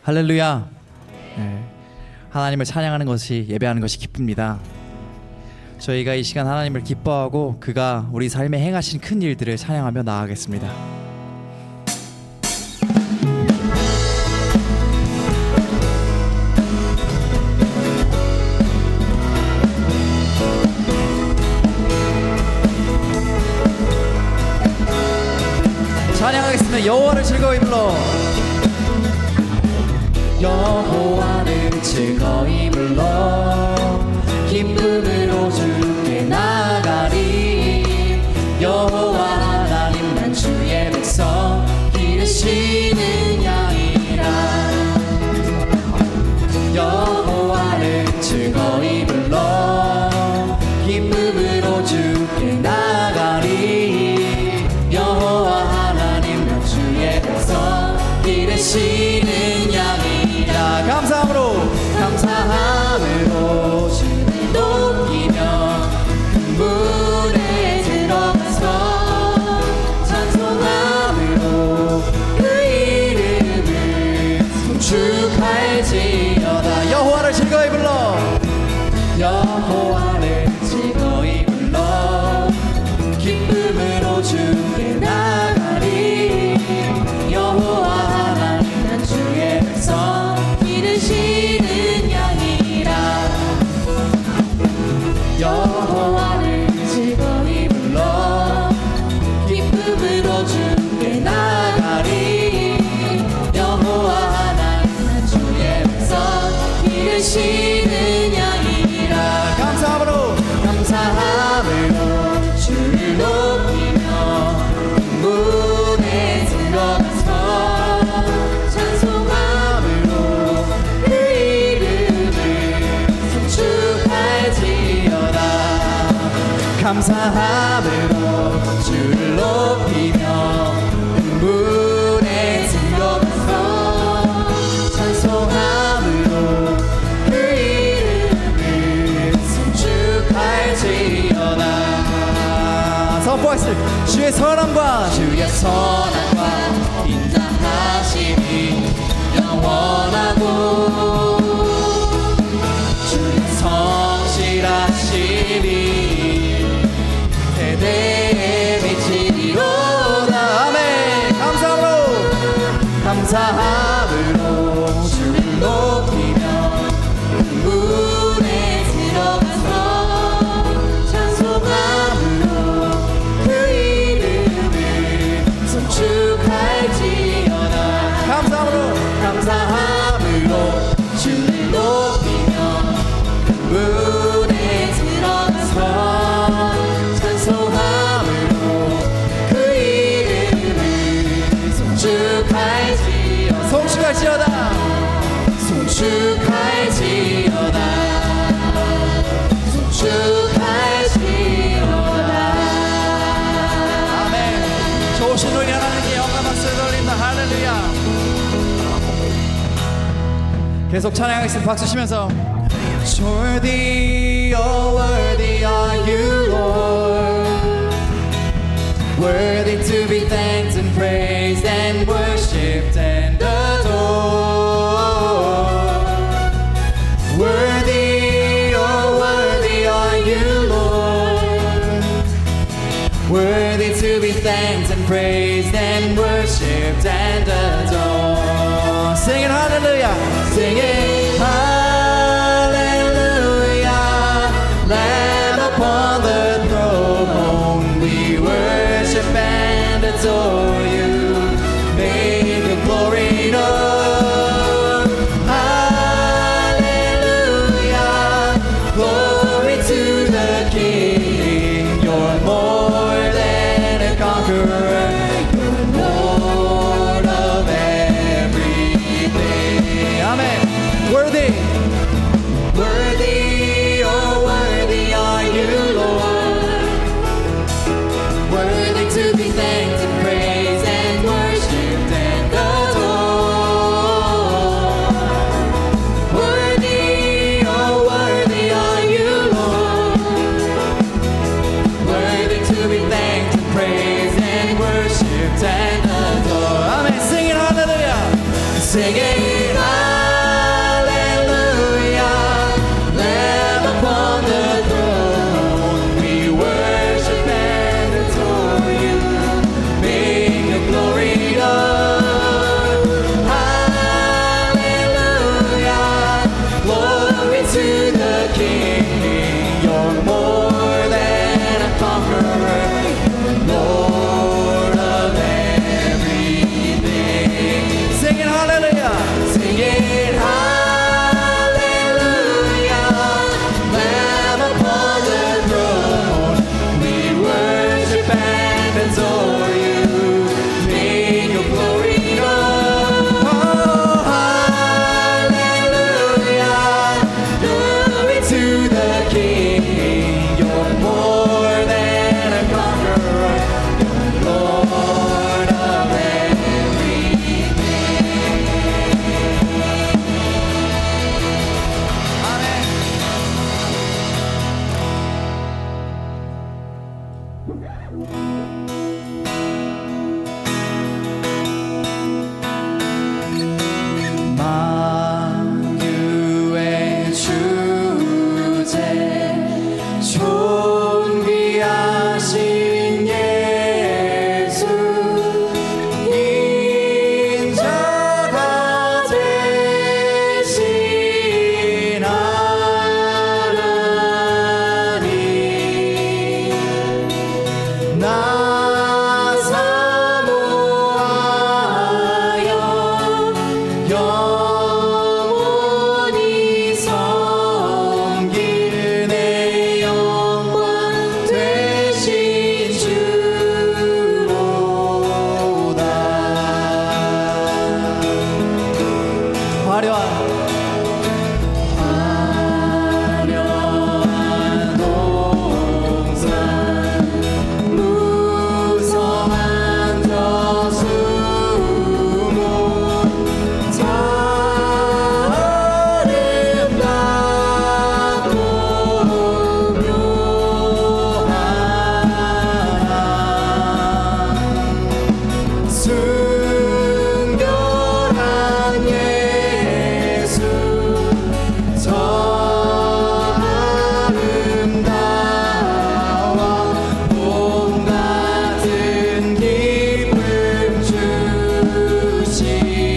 할렐루야. 하나님을 찬양하는 것이, 예배하는 것이 기쁩니다. 저희가 이 시간 하나님을 기뻐하고 그가 우리 삶에 행하신 큰 일들을 찬양하며 나아가겠습니다. 찬양하겠습니다. 여호와를 즐거이 불러. 여호와를 즐거이 불러 기쁨으로 주께 나가리. 여호와 하나님만 주의 백성 기르시는 양이라. 여호와를 즐거이 불러 기쁨으로 주께 나가리. 여호와 하나님만 주의 백성 기르시는 양이라. 감사함으로 주를 높이며 문에 들어가서 찬송함으로 그 이름을 송축할지어다. 여호와를 즐거이 불러. 여호와를 즐거이 불러 기쁨으로 주께 나가리. 여호와 하나님은 주의 백성 기르시는 양이라. 여호와를 즐거이 불러 기쁨으로 주께 나가리. 여호와 하나님은 주의 백성 기르시는 양이라. 감사함으로 주를 높이며 문에 들어가서 찬송함으로 그 이름을 송축할지어다. 감사함으로 주를 높이며 문에 들어가서 찬송함으로 그 이름을 송축할지어다. 선포하시길. 주의 선함과 인자하심이 영원하고 주의 성실하심이 세대에 미치리로다. 아멘. 감사함으로 주를 높이며 문에 들어가서 찬송함으로 그 이름을 송축할지어다. 감사함으로 주를 높이며 문에 들어가서 찬송함으로 그 이름을 송축할지어다. 아멘. 좋으신 우리 하나님께 영광 박수를 돌린다. 할렐루야. 계속 찬양하겠습니다. 박수 치면서. Worthy, oh worthy are you, Lord. Worthy to be thanked and praised and worshipped and adored. Worthy, oh worthy are you, Lord. Worthy to be thanked and praised and worshipped and adored. Sing it, hallelujah. Sing it, hallelujah. Lamb upon the throne, we worship and adore you. Make your glory known. Hallelujah. Glory to the King. You're more than a conqueror. You're Lord of everything. Amen. Worthy. Worthy, oh worthy are you, Lord. Worthy to be thanked and praised and worshipped and adored. Worthy, oh worthy are you, Lord. Worthy to be thanked and praised and worshipped and adored. Amen. Sing it, hallelujah. Sing it, hallelujah. 화려한 동산 무성한 저수문 저 아름답고 묘한 순결한 예수 저 아름다워 봄 같은 기쁨 주시네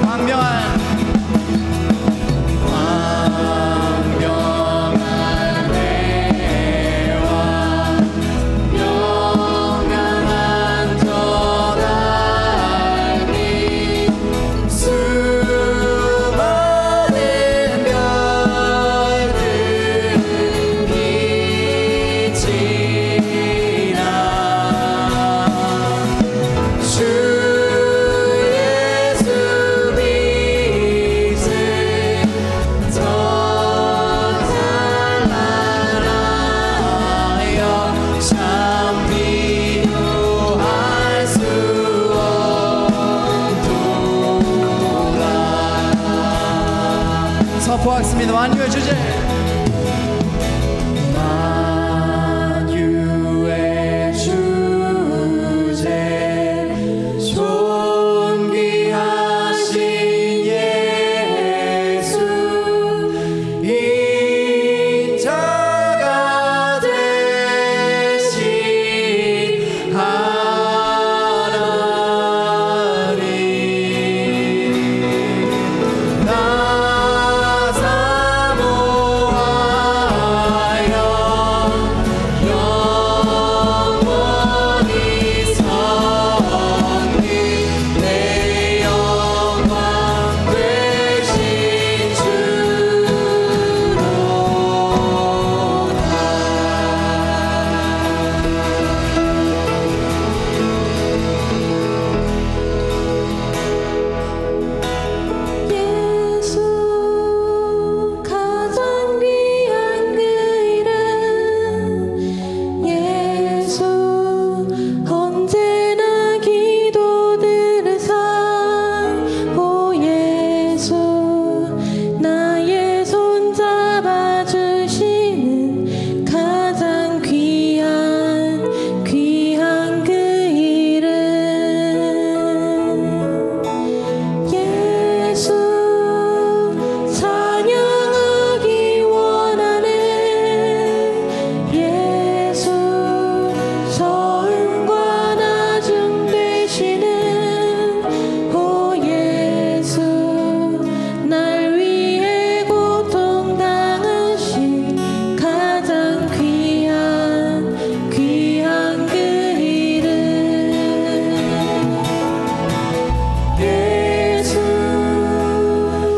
광명한 회와 명랑한 저 달빛 수많은 별들 빛이 나 주 예수 빛을 더 찬란하여 참 비교할 수 없도다. 선포하겠습니다. 만유의 주제 만유의 주제 존귀하신 예수 인자가 되신 하나님 나 사모하여 영원히 섬기 내 영광 되신 예수 가장 귀한 그 이름 예수 언제나 기도 들으사 오 예수 나의 손 잡아주시는 가장 귀한 그 이름 예수 찬양하기 원하는 예수 처음과 나중 되시는 오 예수 날 위해 고통당하신 가장 귀한 그 이름 예수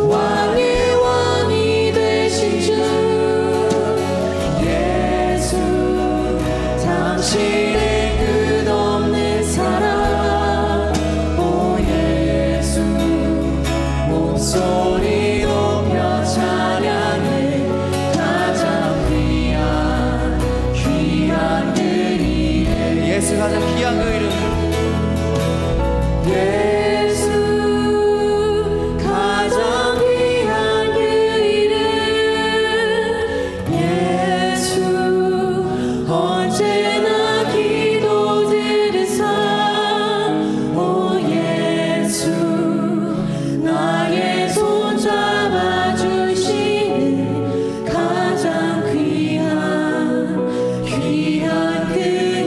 왕의 왕이 되신 주 예수 당신의 끝없는 사랑 오 예수 목소리 높여 찬양해 가장 귀한 그 이름 예수 가장 귀한 그 이름 예수 가장 귀한 그 이름 예수 언제나 기도 들으사 오 예수 나의 손 잡아주시는 가장 귀한 그 이름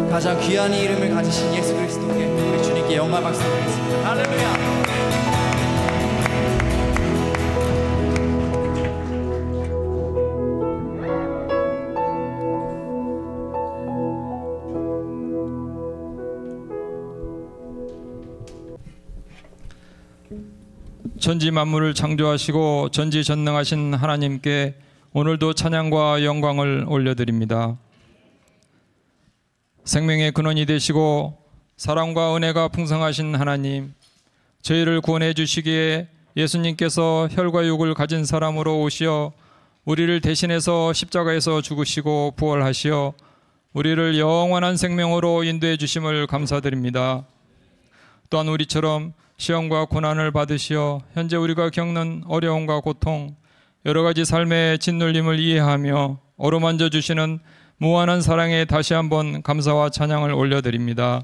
가장 귀한 이 이름을 가지신 예수 그리스도께 우리 주님께 영광 박수 드리겠습니다. 할렐루야. 전지 만물을 창조하시고 전지전능하신 하나님께 오늘도 찬양과 영광을 올려드립니다. 생명의 근원이 되시고 사랑과 은혜가 풍성하신 하나님, 저희를 구원해 주시기에 예수님께서 혈과 육을 가진 사람으로 오시어 우리를 대신해서 십자가에서 죽으시고 부활하시어 우리를 영원한 생명으로 인도해 주심을 감사드립니다. 또한 우리처럼 시험과 고난을 받으시어 현재 우리가 겪는 어려움과 고통, 여러 가지 삶의 짓눌림을 이해하며 어루만져 주시는 무한한 사랑에 다시 한번 감사와 찬양을 올려드립니다.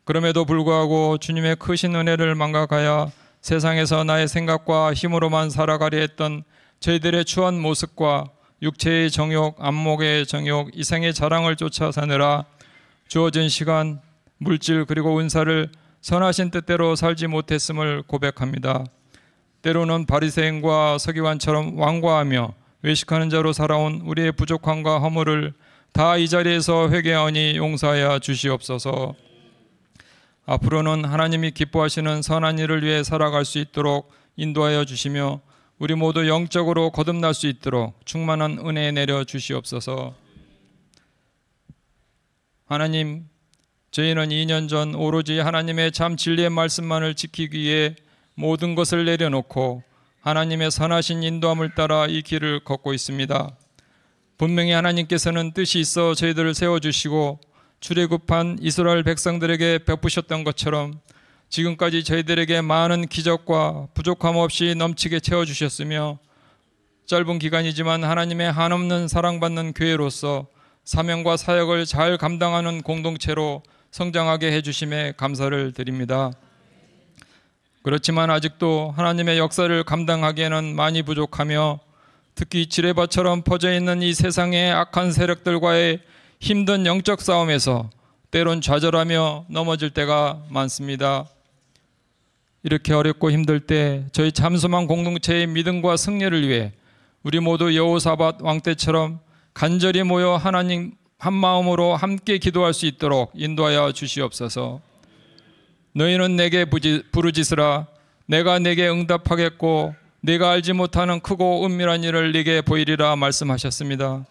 그럼에도 불구하고 주님의 크신 은혜를 망각하여 세상에서 나의 생각과 힘으로만 살아가려 했던 저희들의 추한 모습과 육체의 정욕, 안목의 정욕, 이생의 자랑을 쫓아 사느라 주어진 시간, 물질 그리고 은사를 선하신 뜻대로 살지 못했음을 고백합니다. 때로는 바리새인과 서기관처럼 완고하며 외식하는 자로 살아온 우리의 부족함과 허물을 다 이 자리에서 회개하니 용서하여 주시옵소서. 앞으로는 하나님이 기뻐하시는 선한 일을 위해 살아갈 수 있도록 인도하여 주시며 우리 모두 영적으로 거듭날 수 있도록 충만한 은혜 내려 주시옵소서. 하나님, 저희는 2년 전 오로지 하나님의 참 진리의 말씀만을 지키기 위해 모든 것을 내려놓고 하나님의 선하신 인도함을 따라 이 길을 걷고 있습니다. 분명히 하나님께서는 뜻이 있어 저희들을 세워주시고 출애굽한 이스라엘 백성들에게 베푸셨던 것처럼 지금까지 저희들에게 많은 기적과 부족함 없이 넘치게 채워주셨으며 짧은 기간이지만 하나님의 한없는 사랑받는 교회로서 사명과 사역을 잘 감당하는 공동체로 성장하게 해주심에 감사를 드립니다. 그렇지만 아직도 하나님의 역사를 감당하기에는 많이 부족하며 특히 지뢰밭처럼 퍼져있는 이 세상의 악한 세력들과의 힘든 영적 싸움에서 때론 좌절하며 넘어질 때가 많습니다. 이렇게 어렵고 힘들 때 저희 잠수만 공동체의 믿음과 승리를 위해 우리 모두 여호사밧 왕 때처럼 간절히 모여 하나님 한 마음으로 함께 기도할 수 있도록 인도하여 주시옵소서. 너희는 내게 부르짖으라. 내가 내게 응답하겠고 네가 알지 못하는 크고 은밀한 일을 네게 보이리라 말씀하셨습니다.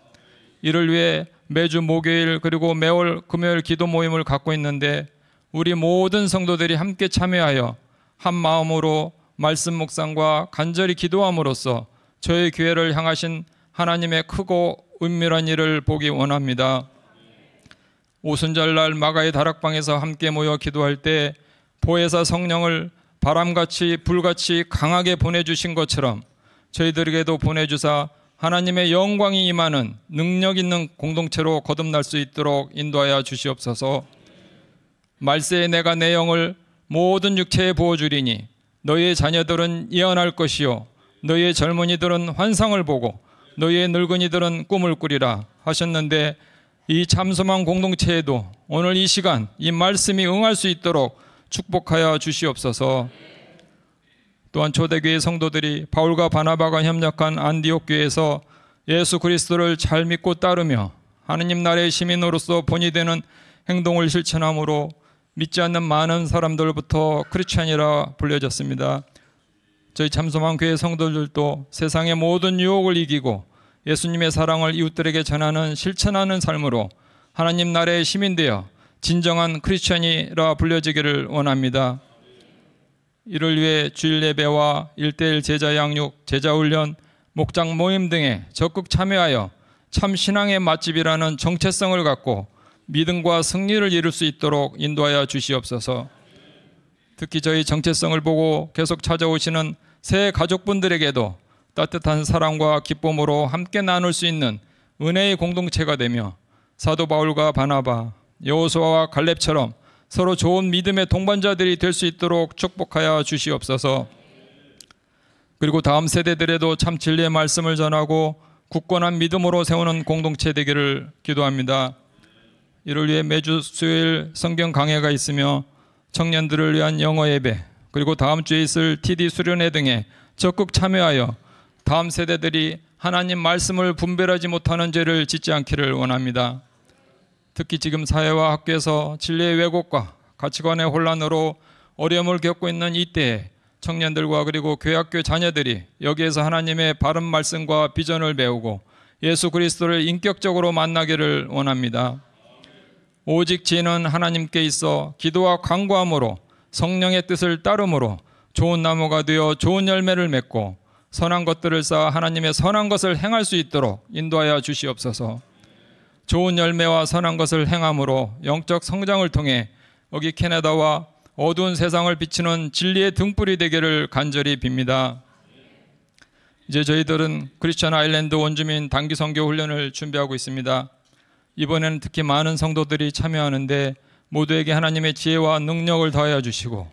이를 위해 매주 목요일 그리고 매월 금요일 기도 모임을 갖고 있는데 우리 모든 성도들이 함께 참여하여 한 마음으로 말씀 묵상과 간절히 기도함으로써 저희 교회를 향하신 하나님의 크고 은밀한 일을 보기 원합니다. 오순절날 마가의 다락방에서 함께 모여 기도할 때 보혜사 성령을 바람같이 불같이 강하게 보내주신 것처럼 저희들에게도 보내주사 하나님의 영광이 임하는 능력 있는 공동체로 거듭날 수 있도록 인도하여 주시옵소서. 말세에 내가 내 영을 모든 육체에 부어주리니 너희의 자녀들은 예언할 것이요 너희의 젊은이들은 환상을 보고 너희의 늙은이들은 꿈을 꾸리라 하셨는데 이 잠수만 공동체에도 오늘 이 시간 이 말씀이 응할 수 있도록 축복하여 주시옵소서. 또한 초대교회 성도들이 바울과 바나바가 협력한 안디옥 교회에서 예수 그리스도를 잘 믿고 따르며 하느님 나라의 시민으로서 본이 되는 행동을 실천함으로 믿지 않는 많은 사람들부터 크리스찬이라 불려졌습니다. 저희 잠수만 교회 성도들도 세상의 모든 유혹을 이기고 예수님의 사랑을 이웃들에게 전하는 실천하는 삶으로 하나님 나라의 시민 되어 진정한 크리스찬이라 불려지기를 원합니다. 이를 위해 주일 예배와 1:1 제자 양육, 제자 훈련, 목장 모임 등에 적극 참여하여 참 신앙의 맛집이라는 정체성을 갖고 믿음과 승리를 이룰 수 있도록 인도하여 주시옵소서. 특히 저희 정체성을 보고 계속 찾아오시는 새 가족분들에게도 따뜻한 사랑과 기쁨으로 함께 나눌 수 있는 은혜의 공동체가 되며 사도 바울과 바나바, 여호수아와 갈렙처럼 서로 좋은 믿음의 동반자들이 될 수 있도록 축복하여 주시옵소서. 그리고 다음 세대들에도 참 진리의 말씀을 전하고 굳건한 믿음으로 세우는 공동체 되기를 기도합니다. 이를 위해 매주 수요일 성경 강해가 있으며 청년들을 위한 영어 예배 그리고 다음 주에 있을 TD 수련회 등에 적극 참여하여 다음 세대들이 하나님 말씀을 분별하지 못하는 죄를 짓지 않기를 원합니다. 특히 지금 사회와 학교에서 진리의 왜곡과 가치관의 혼란으로 어려움을 겪고 있는 이때에 청년들과 그리고 교회학교 자녀들이 여기에서 하나님의 바른 말씀과 비전을 배우고 예수 그리스도를 인격적으로 만나기를 원합니다. 오직 지혜는 하나님께 있어 기도와 간구함으로 성령의 뜻을 따름으로 좋은 나무가 되어 좋은 열매를 맺고 선한 것들을 쌓아 하나님의 선한 것을 행할 수 있도록 인도하여 주시옵소서. 좋은 열매와 선한 것을 행함으로 영적 성장을 통해 여기 캐나다와 어두운 세상을 비추는 진리의 등불이 되기를 간절히 빕니다. 이제 저희들은 크리스천 아일랜드 원주민 단기 선교 훈련을 준비하고 있습니다. 이번에는 특히 많은 성도들이 참여하는데 모두에게 하나님의 지혜와 능력을 더하여 주시고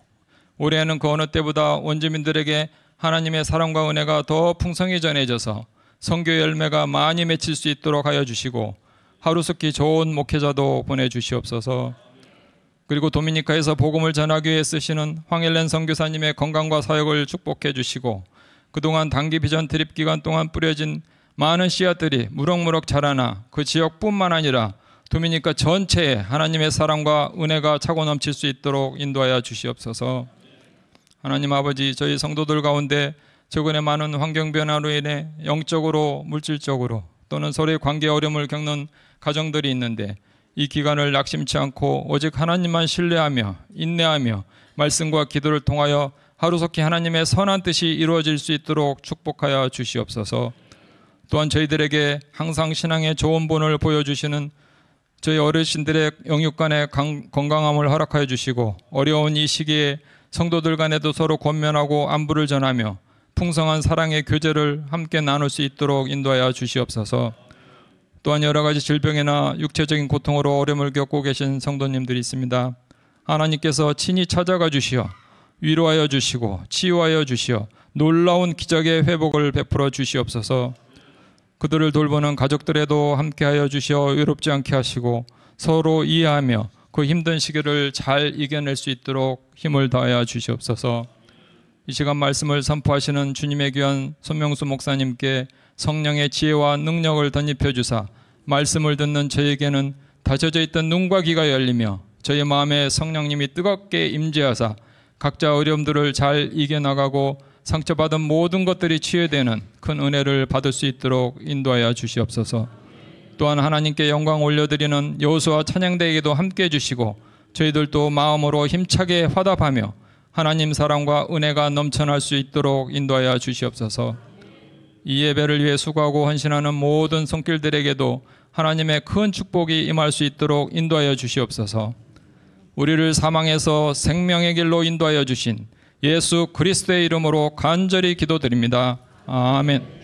올해는 그 어느 때보다 원주민들에게 하나님의 사랑과 은혜가 더 풍성히 전해져서 선교 열매가 많이 맺힐 수 있도록 하여 주시고 하루속히 좋은 목회자도 보내주시옵소서. 그리고 도미니카에서 복음을 전하기 위해 쓰시는 황일렌 선교사님의 건강과 사역을 축복해 주시고 그동안 단기 비전 트립 기간 동안 뿌려진 많은 씨앗들이 무럭무럭 자라나 그 지역뿐만 아니라 도미니카 전체에 하나님의 사랑과 은혜가 차고 넘칠 수 있도록 인도하여 주시옵소서. 하나님 아버지, 저희 성도들 가운데 최근에 많은 환경 변화로 인해 영적으로 물질적으로 또는 서로의 관계 어려움을 겪는 가정들이 있는데 이 기간을 낙심치 않고 오직 하나님만 신뢰하며 인내하며 말씀과 기도를 통하여 하루속히 하나님의 선한 뜻이 이루어질 수 있도록 축복하여 주시옵소서. 또한 저희들에게 항상 신앙의 좋은 본을 보여주시는 저희 어르신들의 영육 간의 건강함을 허락하여 주시고 어려운 이 시기에 성도들 간에도 서로 권면하고 안부를 전하며 풍성한 사랑의 교제를 함께 나눌 수 있도록 인도하여 주시옵소서. 또한 여러 가지 질병이나 육체적인 고통으로 어려움을 겪고 계신 성도님들이 있습니다. 하나님께서 친히 찾아가 주시어 위로하여 주시고 치유하여 주시어 놀라운 기적의 회복을 베풀어 주시옵소서. 그들을 돌보는 가족들에도 함께하여 주시어 외롭지 않게 하시고 서로 이해하며 그 힘든 시기를 잘 이겨낼 수 있도록 힘을 다하여 주시옵소서. 이 시간 말씀을 선포하시는 주님의 귀한 손명수 목사님께 성령의 지혜와 능력을 덧입혀 주사 말씀을 듣는 저에게는 닫혀져 있던 눈과 귀가 열리며 저희 마음에 성령님이 뜨겁게 임재하사 각자 어려움들을 잘 이겨나가고 상처받은 모든 것들이 치유되는 큰 은혜를 받을 수 있도록 인도하여 주시옵소서. 또한 하나님께 영광 올려드리는 여호수아 찬양대에게도 함께해 주시고 저희들도 마음으로 힘차게 화답하며 하나님 사랑과 은혜가 넘쳐날 수 있도록 인도하여 주시옵소서. 이 예배를 위해 수고하고 헌신하는 모든 손길들에게도 하나님의 큰 축복이 임할 수 있도록 인도하여 주시옵소서. 우리를 사망에서 생명의 길로 인도하여 주신 예수 그리스도의 이름으로 간절히 기도드립니다. 아멘.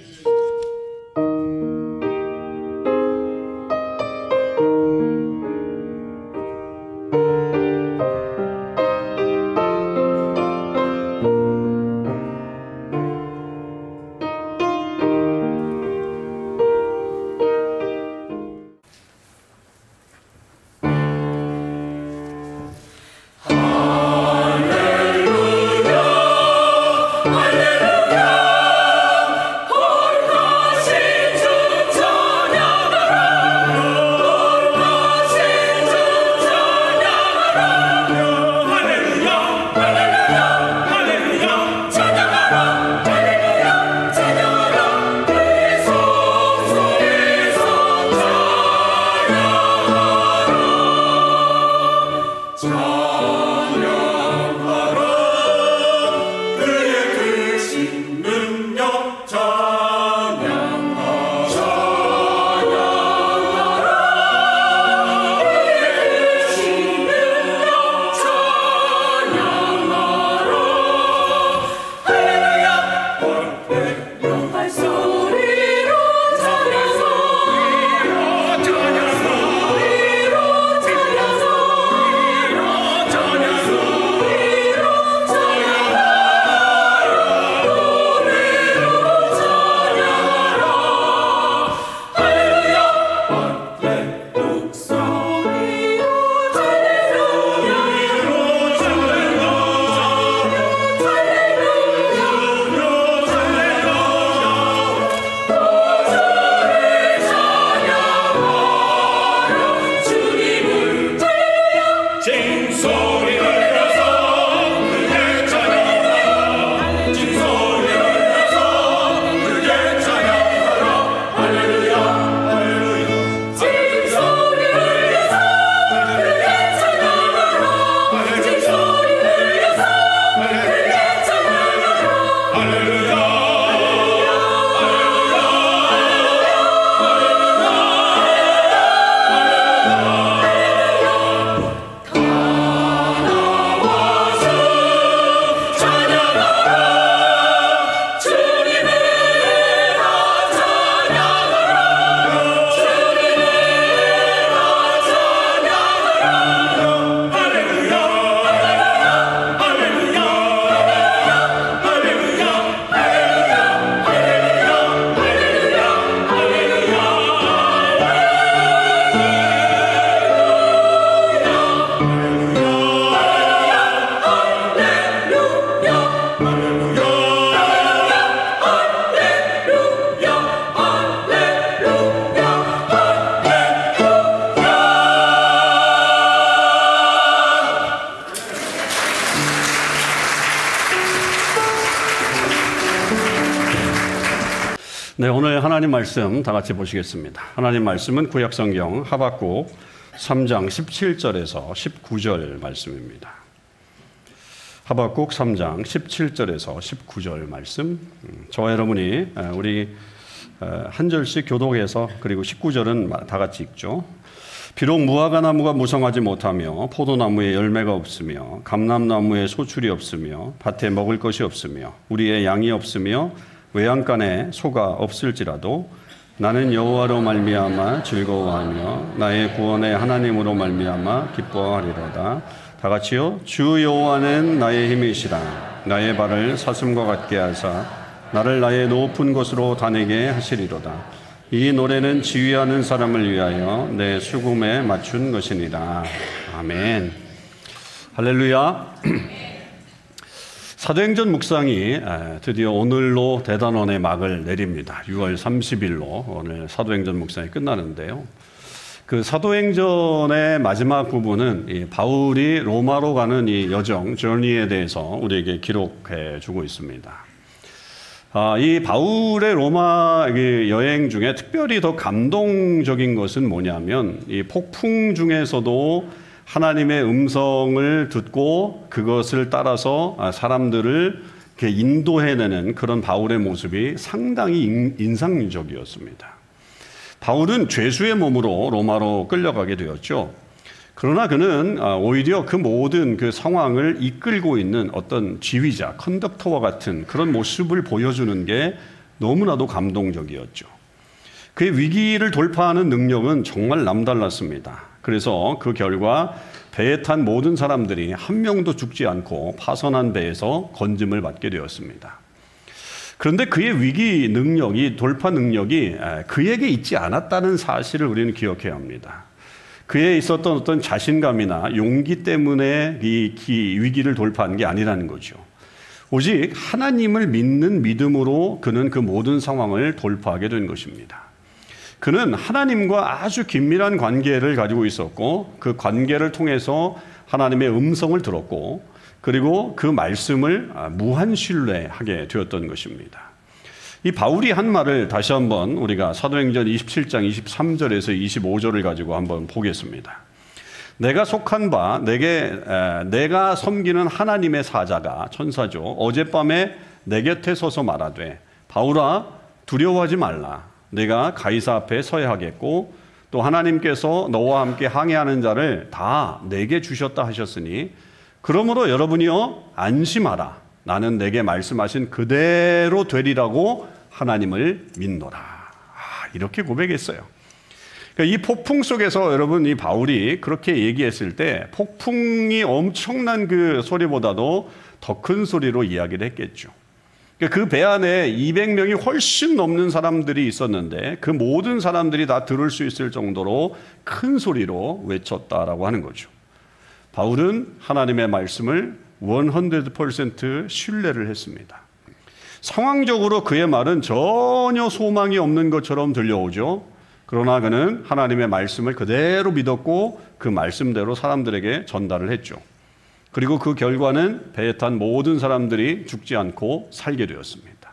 네, 오늘 하나님 말씀 다 같이 보시겠습니다. 하나님 말씀은 구약성경 하박국 3장 17절에서 19절 말씀입니다. 하박국 3장 17절에서 19절 말씀. 저와 여러분이 우리 한 절씩 교독해서 그리고 19절은 다 같이 읽죠. 비록 무화과 나무가 무성하지 못하며 포도나무에 열매가 없으며 감람나무에 소출이 없으며 밭에 먹을 것이 없으며 우리의 양이 없으며 외양간에 소가 없을지라도 나는 여호와로 말미암아 즐거워하며 나의 구원의 하나님으로 말미암아 기뻐하리로다. 다 같이요. 주 여호와는 나의 힘이시라. 나의 발을 사슴과 같게 하사 나를 나의 높은 곳으로 다니게 하시리로다. 이 노래는 지휘하는 사람을 위하여 내 수금에 맞춘 것이니라. 아멘. 할렐루야. 사도행전 묵상이 드디어 오늘로 대단원의 막을 내립니다. 6월 30일로 오늘 사도행전 묵상이 끝나는데요. 그 사도행전의 마지막 부분은 이 바울이 로마로 가는 이 여정, 저니에 대해서 우리에게 기록해 주고 있습니다. 이 바울의 로마 여행 중에 특별히 더 감동적인 것은 뭐냐면 이 폭풍 중에서도 하나님의 음성을 듣고 그것을 따라서 사람들을 인도해내는 그런 바울의 모습이 상당히 인상적이었습니다. 바울은 죄수의 몸으로 로마로 끌려가게 되었죠. 그러나 그는 오히려 그 모든 그 상황을 이끌고 있는 어떤 지휘자, 컨덕터와 같은 그런 모습을 보여주는 게 너무나도 감동적이었죠. 그의 위기를 돌파하는 능력은 정말 남달랐습니다. 그래서 그 결과 배에 탄 모든 사람들이 한 명도 죽지 않고 파선한 배에서 건짐을 받게 되었습니다. 그런데 그의 위기 능력이, 돌파 능력이 그에게 있지 않았다는 사실을 우리는 기억해야 합니다. 그에 있었던 어떤 자신감이나 용기 때문에 이 위기를 돌파한 게 아니라는 거죠. 오직 하나님을 믿는 믿음으로 그는 그 모든 상황을 돌파하게 된 것입니다. 그는 하나님과 아주 긴밀한 관계를 가지고 있었고 그 관계를 통해서 하나님의 음성을 들었고 그리고 그 말씀을 무한 신뢰하게 되었던 것입니다. 이 바울이 한 말을 다시 한번 우리가 사도행전 27장 23절에서 25절을 가지고 한번 보겠습니다. 내가 속한 바 내가 섬기는 하나님의 사자가 천사죠. 어젯밤에 내 곁에 서서 말하되 바울아 두려워하지 말라. 내가 가이사 앞에 서야 하겠고 또 하나님께서 너와 함께 항해하는 자를 다 내게 주셨다 하셨으니 그러므로 여러분이요 안심하라. 나는 내게 말씀하신 그대로 되리라고 하나님을 믿노라. 이렇게 고백했어요. 그러니까 이 폭풍 속에서 여러분 이 바울이 그렇게 얘기했을 때 폭풍이 엄청난 그 소리보다도 더 큰 소리로 이야기를 했겠죠. 그 배 안에 200명이 훨씬 넘는 사람들이 있었는데 그 모든 사람들이 다 들을 수 있을 정도로 큰 소리로 외쳤다라고 하는 거죠. 바울은 하나님의 말씀을 100% 신뢰를 했습니다. 상황적으로 그의 말은 전혀 소망이 없는 것처럼 들려오죠. 그러나 그는 하나님의 말씀을 그대로 믿었고 그 말씀대로 사람들에게 전달을 했죠. 그리고 그 결과는 배에 탄 모든 사람들이 죽지 않고 살게 되었습니다.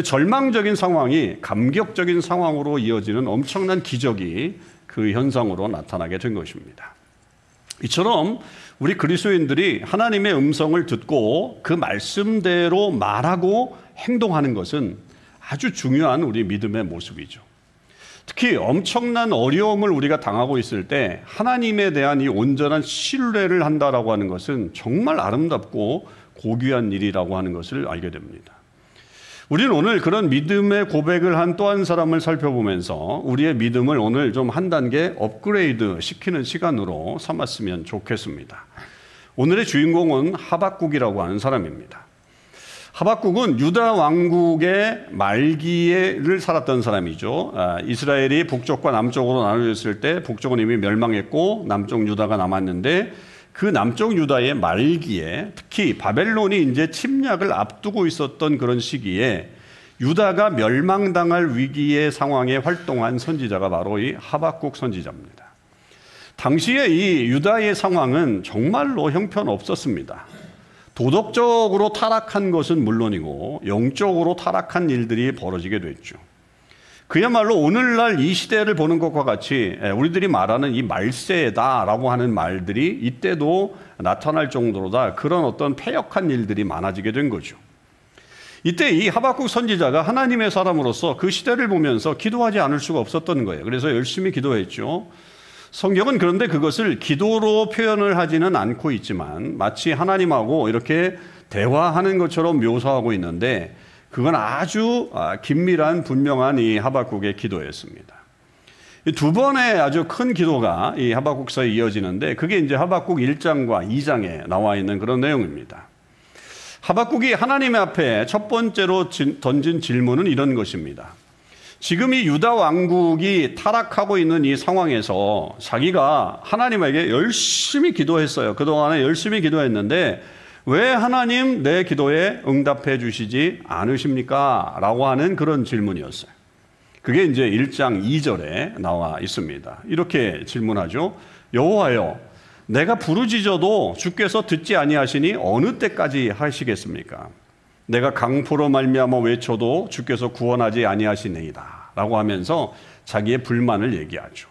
절망적인 상황이 감격적인 상황으로 이어지는 엄청난 기적이 그 현상으로 나타나게 된 것입니다. 이처럼 우리 그리스도인들이 하나님의 음성을 듣고 그 말씀대로 말하고 행동하는 것은 아주 중요한 우리 믿음의 모습이죠. 특히 엄청난 어려움을 우리가 당하고 있을 때 하나님에 대한 이 온전한 신뢰를 한다라고 하는 것은 정말 아름답고 고귀한 일이라고 하는 것을 알게 됩니다. 우리는 오늘 그런 믿음의 고백을 한 또 한 사람을 살펴보면서 우리의 믿음을 오늘 좀 한 단계 업그레이드 시키는 시간으로 삼았으면 좋겠습니다. 오늘의 주인공은 하박국이라고 하는 사람입니다. 하박국은 유다 왕국의 말기를 살았던 사람이죠. 이스라엘이 북쪽과 남쪽으로 나눠졌을 때 북쪽은 이미 멸망했고 남쪽 유다가 남았는데 그 남쪽 유다의 말기에 특히 바벨론이 이제 침략을 앞두고 있었던 그런 시기에 유다가 멸망당할 위기의 상황에 활동한 선지자가 바로 이 하박국 선지자입니다. 당시에 이 유다의 상황은 정말로 형편없었습니다. 도덕적으로 타락한 것은 물론이고 영적으로 타락한 일들이 벌어지게 됐죠. 그야말로 오늘날 이 시대를 보는 것과 같이 우리들이 말하는 이 말세다라고 하는 말들이 이때도 나타날 정도로다 그런 어떤 패역한 일들이 많아지게 된 거죠. 이때 이 하박국 선지자가 하나님의 사람으로서 그 시대를 보면서 기도하지 않을 수가 없었던 거예요. 그래서 열심히 기도했죠. 성경은 그런데 그것을 기도로 표현을 하지는 않고 있지만 마치 하나님하고 이렇게 대화하는 것처럼 묘사하고 있는데 그건 아주 긴밀한 분명한 이 하박국의 기도였습니다. 두 번의 아주 큰 기도가 이 하박국서에 이어지는데 그게 이제 하박국 1장과 2장에 나와 있는 그런 내용입니다. 하박국이 하나님 앞에 첫 번째로 던진 질문은 이런 것입니다. 지금 이 유다 왕국이 타락하고 있는 이 상황에서 자기가 하나님에게 열심히 기도했어요. 그동안에 열심히 기도했는데 왜 하나님 내 기도에 응답해 주시지 않으십니까? 라고 하는 그런 질문이었어요. 그게 이제 1장 2절에 나와 있습니다. 이렇게 질문하죠. 여호와여, 내가 부르짖어도 주께서 듣지 아니하시니 어느 때까지 하시겠습니까? 내가 강포로 말미암아 외쳐도 주께서 구원하지 아니하시네이다 라고 하면서 자기의 불만을 얘기하죠.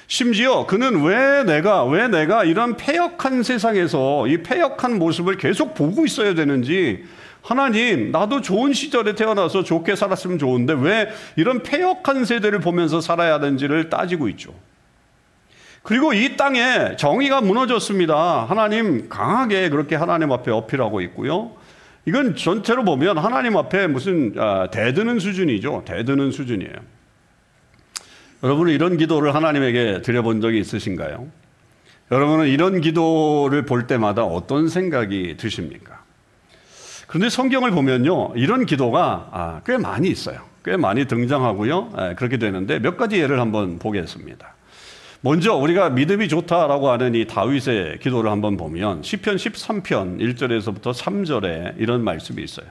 심지어 그는 왜 내가 이런 패역한 세상에서 이 패역한 모습을 계속 보고 있어야 되는지, 하나님 나도 좋은 시절에 태어나서 좋게 살았으면 좋은데 왜 이런 패역한 세대를 보면서 살아야 하는지를 따지고 있죠. 그리고 이 땅에 정의가 무너졌습니다. 하나님 강하게 그렇게 하나님 앞에 어필하고 있고요. 이건 전체로 보면 하나님 앞에 무슨 대드는 수준이죠. 대드는 수준이에요. 여러분은 이런 기도를 하나님에게 드려본 적이 있으신가요? 여러분은 이런 기도를 볼 때마다 어떤 생각이 드십니까? 그런데 성경을 보면요, 이런 기도가 꽤 많이 있어요. 꽤 많이 등장하고요. 그렇게 되는데 몇 가지 예를 한번 보겠습니다. 먼저 우리가 믿음이 좋다라고 하는 이 다윗의 기도를 한번 보면 시편 13편 1절에서부터 3절에 이런 말씀이 있어요.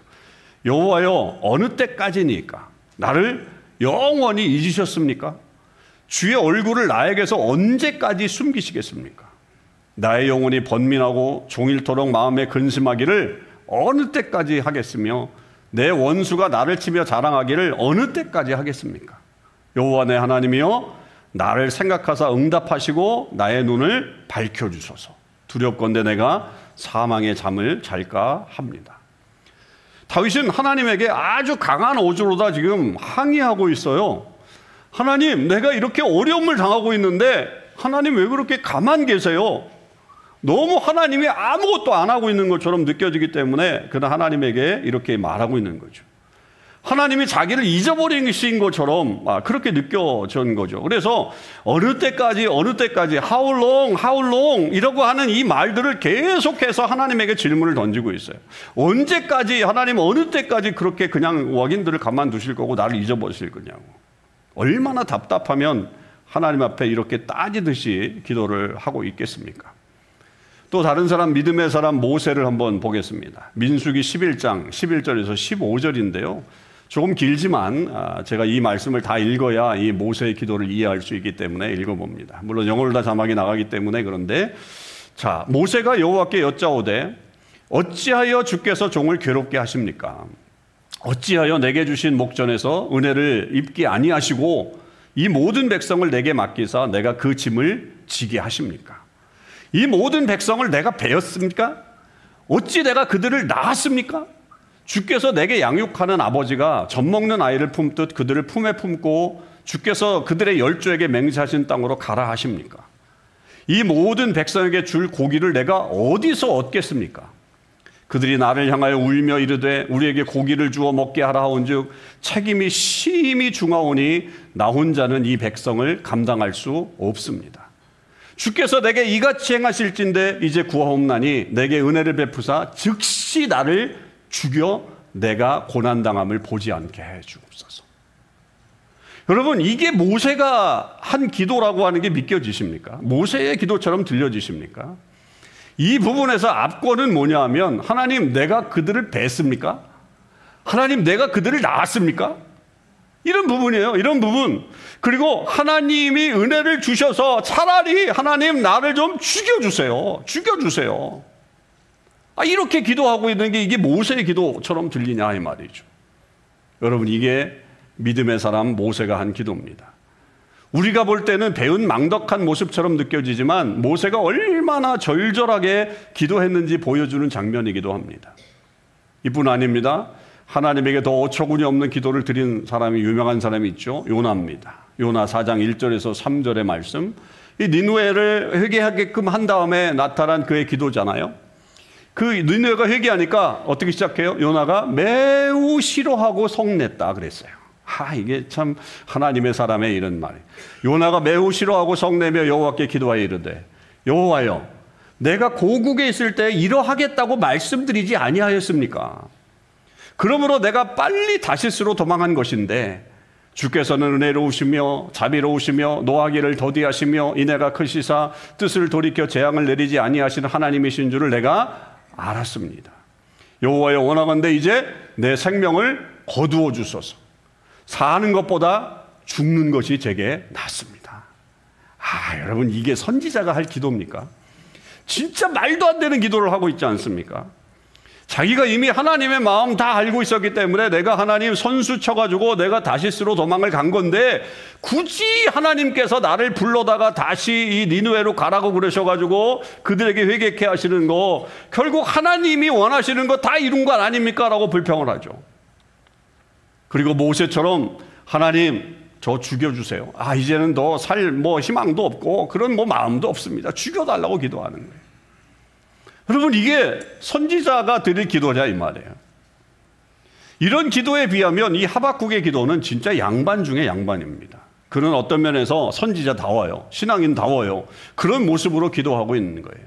여호와여, 어느 때까지니까 나를 영원히 잊으셨습니까? 주의 얼굴을 나에게서 언제까지 숨기시겠습니까? 나의 영혼이 번민하고 종일토록 마음에 근심하기를 어느 때까지 하겠으며 내 원수가 나를 치며 자랑하기를 어느 때까지 하겠습니까? 여호와 내 하나님이여, 나를 생각하사 응답하시고 나의 눈을 밝혀주소서. 두렵건대 내가 사망의 잠을 잘까 합니다. 다윗은 하나님에게 아주 강한 어조로다 지금 항의하고 있어요. 하나님, 내가 이렇게 어려움을 당하고 있는데 하나님 왜 그렇게 가만 계세요? 너무 하나님이 아무것도 안 하고 있는 것처럼 느껴지기 때문에 그는 하나님에게 이렇게 말하고 있는 거죠. 하나님이 자기를 잊어버리신 것처럼 그렇게 느껴진 거죠. 그래서 어느 때까지 how long 이라고 하는 이 말들을 계속해서 하나님에게 질문을 던지고 있어요. 언제까지, 하나님 어느 때까지 그렇게 그냥 wak인들을 가만두실 거고 나를 잊어버리실 거냐고. 얼마나 답답하면 하나님 앞에 이렇게 따지듯이 기도를 하고 있겠습니까? 또 다른 사람, 믿음의 사람 모세를 한번 보겠습니다. 민수기 11장 11절에서 15절인데요. 조금 길지만 제가 이 말씀을 다 읽어야 이 모세의 기도를 이해할 수 있기 때문에 읽어봅니다. 물론 영어로 다 자막이 나가기 때문에 그런데, 자, 모세가 여호와께 여짜오되 어찌하여 주께서 종을 괴롭게 하십니까? 어찌하여 내게 주신 목전에서 은혜를 입게 아니하시고 이 모든 백성을 내게 맡기사 내가 그 짐을 지게 하십니까? 이 모든 백성을 내가 베었습니까? 어찌 내가 그들을 낳았습니까? 주께서 내게 양육하는 아버지가 젖먹는 아이를 품듯 그들을 품에 품고 주께서 그들의 열조에게 맹세하신 땅으로 가라 하십니까? 이 모든 백성에게 줄 고기를 내가 어디서 얻겠습니까? 그들이 나를 향하여 울며 이르되 우리에게 고기를 주어 먹게 하라 하온즉 책임이 심히 중하오니 나 혼자는 이 백성을 감당할 수 없습니다. 주께서 내게 이같이 행하실진데 이제 구하옵나니 내게 은혜를 베푸사 즉시 나를 죽여 내가 고난당함을 보지 않게 해 주옵소서. 여러분, 이게 모세가 한 기도라고 하는 게 믿겨지십니까? 모세의 기도처럼 들려지십니까? 이 부분에서 압권은 뭐냐 하면, 하나님 내가 그들을 뱄습니까? 하나님 내가 그들을 낳았습니까? 이런 부분이에요. 이런 부분. 그리고 하나님이 은혜를 주셔서 차라리 하나님 나를 좀 죽여주세요. 죽여주세요. 이렇게 기도하고 있는 게 이게 모세의 기도처럼 들리냐 이 말이죠. 여러분, 이게 믿음의 사람 모세가 한 기도입니다. 우리가 볼 때는 배은 망덕한 모습처럼 느껴지지만 모세가 얼마나 절절하게 기도했는지 보여주는 장면이기도 합니다. 이뿐 아닙니다. 하나님에게 더 어처구니 없는 기도를 드린 사람이, 유명한 사람이 있죠. 요나입니다. 요나 4장 1절에서 3절의 말씀, 이 니느웨를 회개하게끔 한 다음에 나타난 그의 기도잖아요. 그 니느웨가 회개하니까 어떻게 시작해요? 요나가 매우 싫어하고 성냈다 그랬어요. 이게 참 하나님의 사람의 이런 말이에요. 요나가 매우 싫어하고 성내며 여호와께 기도하여 이르되, 여호와여, 내가 고국에 있을 때 이러하겠다고 말씀드리지 아니하였습니까? 그러므로 내가 빨리 다시스로 도망한 것인데 주께서는 은혜로우시며 자비로우시며 노하기를 더디하시며 인애가 크시사 뜻을 돌이켜 재앙을 내리지 아니하시는 하나님이신 줄을 내가 알았습니다. 여호와여, 원하건대 이제 내 생명을 거두어 주소서. 사는 것보다 죽는 것이 제게 낫습니다. 여러분, 이게 선지자가 할 기도입니까? 진짜 말도 안 되는 기도를 하고 있지 않습니까? 자기가 이미 하나님의 마음 다 알고 있었기 때문에 내가 하나님 선수 쳐가지고 내가 다시스로 도망을 간 건데 굳이 하나님께서 나를 불러다가 다시 이 니느웨로 가라고 그러셔가지고 그들에게 회개케 하시는 거, 결국 하나님이 원하시는 거 다 이룬 거 아닙니까? 라고 불평을 하죠. 그리고 모세처럼 하나님 저 죽여주세요. 이제는 더 살 희망도 없고 그런 마음도 없습니다. 죽여달라고 기도하는 거예요. 여러분, 이게 선지자가 드릴 기도냐 이 말이에요. 이런 기도에 비하면 이 하박국의 기도는 진짜 양반 중에 양반입니다. 그는 어떤 면에서 선지자다워요. 신앙인다워요. 그런 모습으로 기도하고 있는 거예요.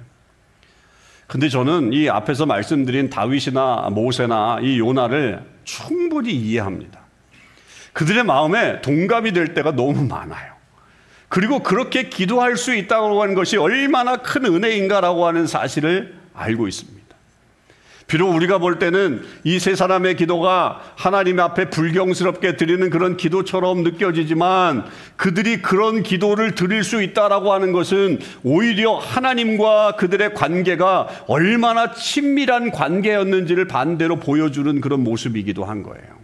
근데 저는 이 앞에서 말씀드린 다윗이나 모세나 이 요나를 충분히 이해합니다. 그들의 마음에 동감이 될 때가 너무 많아요. 그리고 그렇게 기도할 수 있다고 하는 것이 얼마나 큰 은혜인가라고 하는 사실을 알고 있습니다. 비록 우리가 볼 때는 이 세 사람의 기도가 하나님 앞에 불경스럽게 드리는 그런 기도처럼 느껴지지만 그들이 그런 기도를 드릴 수 있다라고 하는 것은 오히려 하나님과 그들의 관계가 얼마나 친밀한 관계였는지를 반대로 보여주는 그런 모습이기도 한 거예요.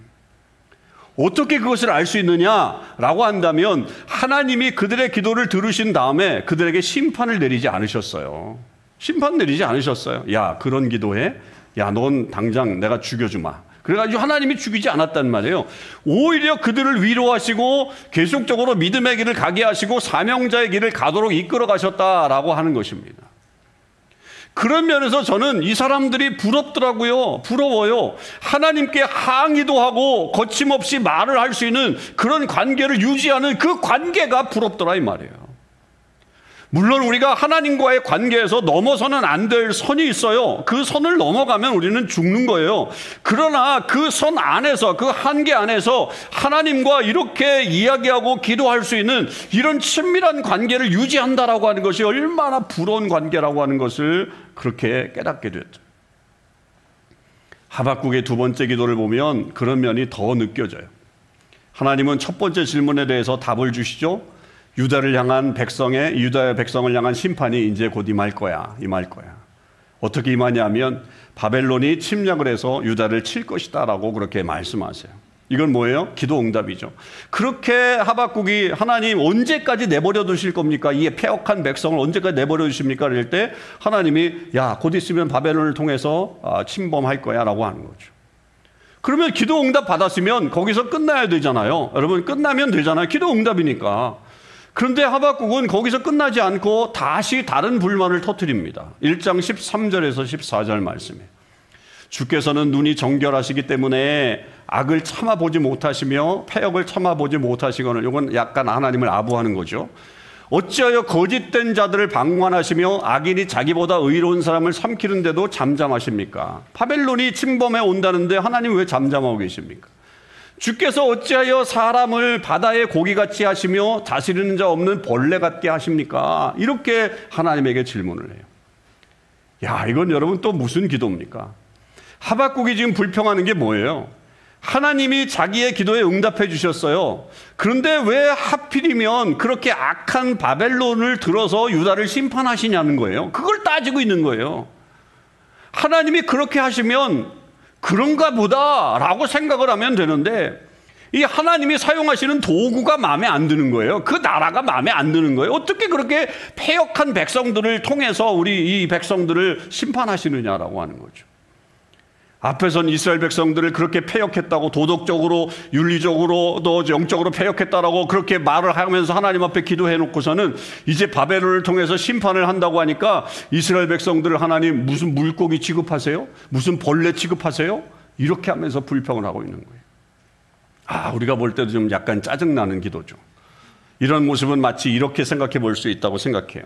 어떻게 그것을 알 수 있느냐라고 한다면 하나님이 그들의 기도를 들으신 다음에 그들에게 심판을 내리지 않으셨어요. 심판 내리지 않으셨어요. 야, 그런 기도해? 야, 넌 당장 내가 죽여주마. 그래가지고 하나님이 죽이지 않았단 말이에요. 오히려 그들을 위로하시고 계속적으로 믿음의 길을 가게 하시고 사명자의 길을 가도록 이끌어 가셨다라고 하는 것입니다. 그런 면에서 저는 이 사람들이 부럽더라고요. 부러워요. 하나님께 항의도 하고 거침없이 말을 할 수 있는 그런 관계를 유지하는 그 관계가 부럽더라 이 말이에요. 물론 우리가 하나님과의 관계에서 넘어서는 안 될 선이 있어요. 그 선을 넘어가면 우리는 죽는 거예요. 그러나 그 선 안에서, 그 한계 안에서 하나님과 이렇게 이야기하고 기도할 수 있는 이런 친밀한 관계를 유지한다라고 하는 것이 얼마나 부러운 관계라고 하는 것을 그렇게 깨닫게 됐죠. 하박국의 두 번째 기도를 보면 그런 면이 더 느껴져요. 하나님은 첫 번째 질문에 대해서 답을 주시죠. 유다를 향한 유다의 백성을 향한 심판이 이제 곧 임할 거야. 어떻게 임하냐면 바벨론이 침략을 해서 유다를 칠 것이다라고 그렇게 말씀하세요. 이건 뭐예요? 기도 응답이죠. 그렇게 하박국이 하나님 언제까지 내버려 두실 겁니까? 이 패역한 백성을 언제까지 내버려 두십니까? 이럴 때 하나님이 야, 곧 있으면 바벨론을 통해서 침범할 거야 라고 하는 거죠. 그러면 기도 응답 받았으면 거기서 끝나야 되잖아요. 여러분, 끝나면 되잖아요. 기도 응답이니까. 그런데 하박국은 거기서 끝나지 않고 다시 다른 불만을 터뜨립니다. 1장 13절에서 14절 말씀에 주께서는 눈이 정결하시기 때문에 악을 참아보지 못하시며 패역을 참아보지 못하시거늘, 이건 약간 하나님을 아부하는 거죠. 어찌하여 거짓된 자들을 방관하시며 악인이 자기보다 의로운 사람을 삼키는데도 잠잠하십니까? 바벨론이 침범해 온다는데 하나님 왜 잠잠하고 계십니까? 주께서 어찌하여 사람을 바다의 고기같이 하시며 다스리는 자 없는 벌레 같게 하십니까? 이렇게 하나님에게 질문을 해요. 야, 이건 여러분 또 무슨 기도입니까? 하박국이 지금 불평하는 게 뭐예요? 하나님이 자기의 기도에 응답해 주셨어요. 그런데 왜 하필이면 그렇게 악한 바벨론을 들어서 유다를 심판하시냐는 거예요. 그걸 따지고 있는 거예요. 하나님이 그렇게 하시면 그런가 보다 라고 생각을 하면 되는데 이 하나님이 사용하시는 도구가 마음에 안 드는 거예요. 그 나라가 마음에 안 드는 거예요. 어떻게 그렇게 패역한 백성들을 통해서 우리 이 백성들을 심판하시느냐라고 하는 거죠. 앞에선 이스라엘 백성들을 그렇게 패역했다고, 도덕적으로, 윤리적으로, 또 영적으로 패역했다라고 그렇게 말을 하면서 하나님 앞에 기도해 놓고서는 이제 바벨론을 통해서 심판을 한다고 하니까 이스라엘 백성들을 하나님 무슨 물고기 취급하세요? 무슨 벌레 취급하세요? 이렇게 하면서 불평을 하고 있는 거예요. 우리가 볼 때도 좀 약간 짜증나는 기도죠. 이런 모습은 마치 이렇게 생각해 볼 수 있다고 생각해요.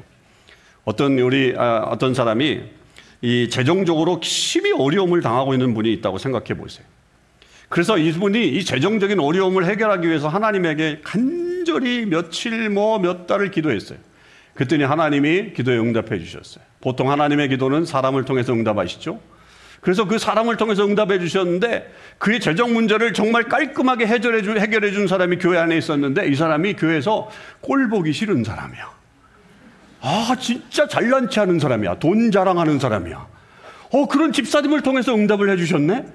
어떤 사람이 이 재정적으로 심히 어려움을 당하고 있는 분이 있다고 생각해 보세요. 그래서 이분이 이 재정적인 어려움을 해결하기 위해서 하나님에게 간절히 며칠 몇 달을 기도했어요. 그랬더니 하나님이 기도에 응답해 주셨어요. 보통 하나님의 기도는 사람을 통해서 응답하시죠. 그래서 그 사람을 통해서 응답해 주셨는데 그의 재정 문제를 정말 깔끔하게 해결해 준 사람이 교회 안에 있었는데 이 사람이 교회에서 꼴 보기 싫은 사람이야. 진짜 잘난 체 하는 사람이야. 돈 자랑하는 사람이야. 그런 집사님을 통해서 응답을 해주셨네?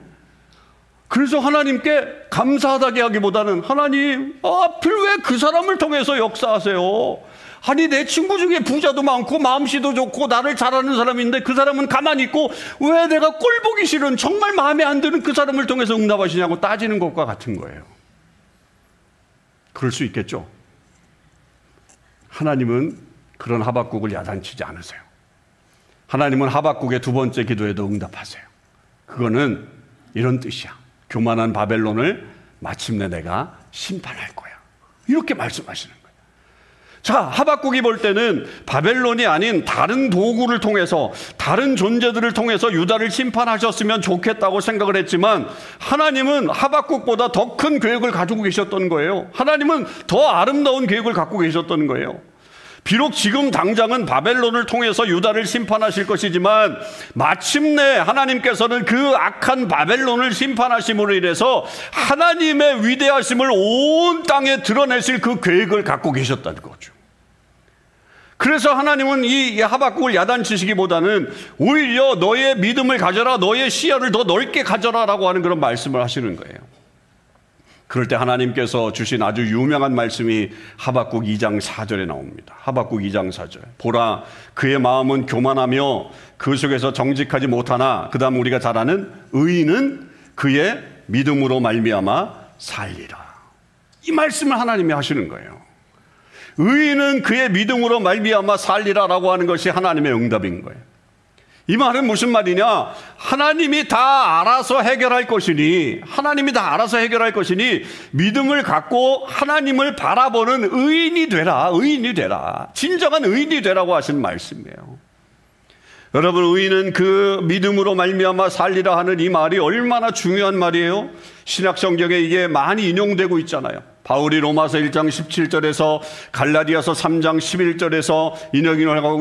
그래서 하나님께 감사하다게 하기보다는 하나님, 하필 왜 그 사람을 통해서 역사하세요? 아니, 내 친구 중에 부자도 많고 마음씨도 좋고 나를 잘하는 사람인데 그 사람은 가만히 있고 왜 내가 꼴 보기 싫은 정말 마음에 안 드는 그 사람을 통해서 응답하시냐고 따지는 것과 같은 거예요. 그럴 수 있겠죠? 하나님은 그런 하박국을 야단치지 않으세요. 하나님은 하박국의 두 번째 기도에도 응답하세요. 그거는 이런 뜻이야. 교만한 바벨론을 마침내 내가 심판할 거야. 이렇게 말씀하시는 거예요. 자, 하박국이 볼 때는 바벨론이 아닌 다른 도구를 통해서, 다른 존재들을 통해서 유다를 심판하셨으면 좋겠다고 생각을 했지만 하나님은 하박국보다 더 큰 계획을 가지고 계셨던 거예요. 하나님은 더 아름다운 계획을 갖고 계셨던 거예요. 비록 지금 당장은 바벨론을 통해서 유다를 심판하실 것이지만 마침내 하나님께서는 그 악한 바벨론을 심판하심으로 인해서 하나님의 위대하심을 온 땅에 드러내실 그 계획을 갖고 계셨다는 거죠. 그래서 하나님은 이 하박국을 야단치시기보다는 오히려 너의 믿음을 가져라, 너의 시야를 더 넓게 가져라라고 하는 그런 말씀을 하시는 거예요. 그럴 때 하나님께서 주신 아주 유명한 말씀이 하박국 2장 4절에 나옵니다. 하박국 2장 4절. 보라, 그의 마음은 교만하며 그 속에서 정직하지 못하나, 그 다음 우리가 잘 아는 의인은 그의 믿음으로 말미암아 살리라. 이 말씀을 하나님이 하시는 거예요. 의인은 그의 믿음으로 말미암아 살리라라고 하는 것이 하나님의 응답인 거예요. 이 말은 무슨 말이냐? 하나님이 다 알아서 해결할 것이니, 하나님이 다 알아서 해결할 것이니 믿음을 갖고 하나님을 바라보는 의인이 되라, 의인이 되라, 진정한 의인이 되라고 하신 말씀이에요. 여러분, 의인은 그 믿음으로 말미암아 살리라 하는 이 말이 얼마나 중요한 말이에요. 신약 성경에 이게 많이 인용되고 있잖아요. 바울이 로마서 1장 17절에서 갈라디아서 3장 11절에서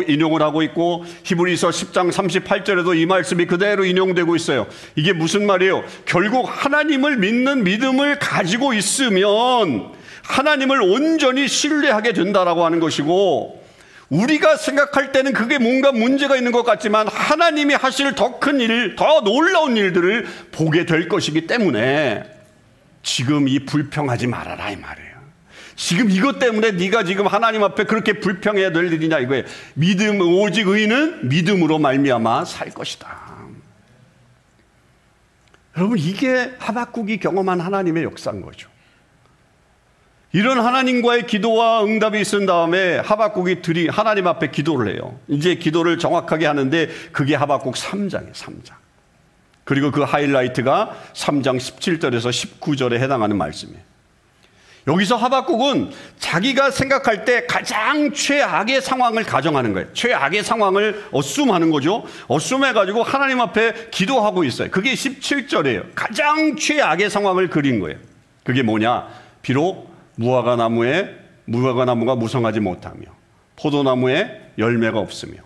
인용을 하고 있고, 히브리서 10장 38절에도 이 말씀이 그대로 인용되고 있어요. 이게 무슨 말이에요? 결국 하나님을 믿는 믿음을 가지고 있으면 하나님을 온전히 신뢰하게 된다라고 하는 것이고, 우리가 생각할 때는 그게 뭔가 문제가 있는 것 같지만 하나님이 하실 더 큰 일, 더 놀라운 일들을 보게 될 것이기 때문에 지금 이 불평하지 말아라 이 말이에요. 지금 이것 때문에 네가 지금 하나님 앞에 그렇게 불평해야 될 일이냐 이거예요. 오직 의인은 믿음으로 말미암아 살 것이다. 여러분, 이게 하박국이 경험한 하나님의 역사인 거죠. 이런 하나님과의 기도와 응답이 있은 다음에 하박국이 하나님 앞에 기도를 해요. 이제 기도를 정확하게 하는데 그게 하박국 3장이에요. 3장. 그리고 그 하이라이트가 3장 17절에서 19절에 해당하는 말씀이에요. 여기서 하박국은 자기가 생각할 때 가장 최악의 상황을 가정하는 거예요. 최악의 상황을 어쌔하는 거죠. 어쌔해가지고 하나님 앞에 기도하고 있어요. 그게 17절이에요. 가장 최악의 상황을 그린 거예요. 그게 뭐냐? 비록 무화과 나무가 무성하지 못하며, 포도나무에 열매가 없으며,